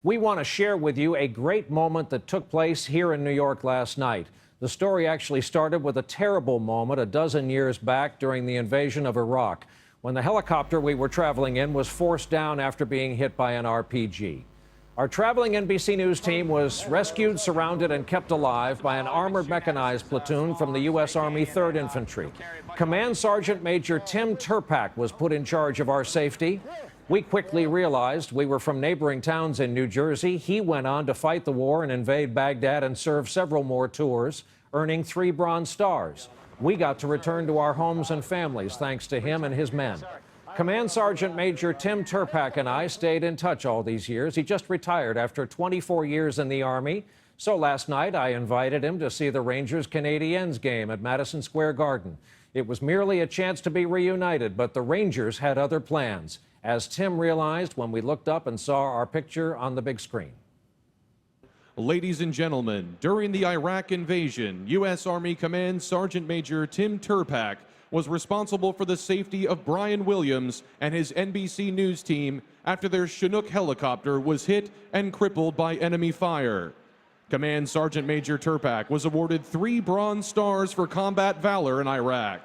We want to share with you a great moment that took place here in New York last night. The story actually started with a terrible moment a dozen years back during the invasion of Iraq, when the helicopter we were traveling in was forced down after being hit by an RPG. Our traveling NBC News team was rescued, surrounded, and kept alive by an armored mechanized platoon from the U.S. Army 3rd Infantry. Command Sergeant Major Tim Terpak was put in charge of our safety. We quickly realized we were from neighboring towns in New Jersey. He went on to fight the war and invade Baghdad and serve several more tours, earning 3 Bronze Stars. We got to return to our homes and families thanks to him and his men. Command Sergeant Major Tim Terpak and I stayed in touch all these years. He just retired after 24 years in the Army. So last night I invited him to see the Rangers-Canadiens game at Madison Square Garden. It was merely a chance to be reunited, but the Rangers had other plans, as Tim realized when we looked up and saw our picture on the big screen. Ladies and gentlemen, during the Iraq invasion, U.S. Army Command Sergeant Major Tim Terpak was responsible for the safety of Brian Williams and his NBC News team after their Chinook helicopter was hit and crippled by enemy fire. Command Sergeant Major Terpak was awarded 3 Bronze Stars for combat valor in Iraq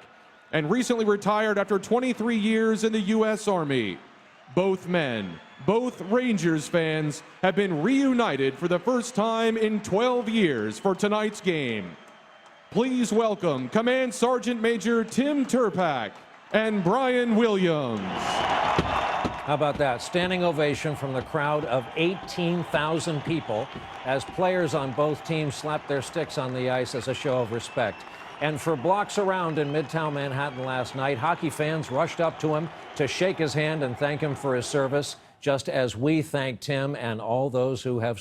and recently retired after 23 years in the U.S. Army. Both men, both Rangers fans, have been reunited for the first time in 12 years for tonight's game. Please welcome Command Sergeant Major Tim Terpak and Brian Williams. How about that? Standing ovation from the crowd of 18,000 people as players on both teams slapped their sticks on the ice as a show of respect. And for blocks around in Midtown Manhattan last night, hockey fans rushed up to him to shake his hand and thank him for his service, just as we thank Tim and all those who have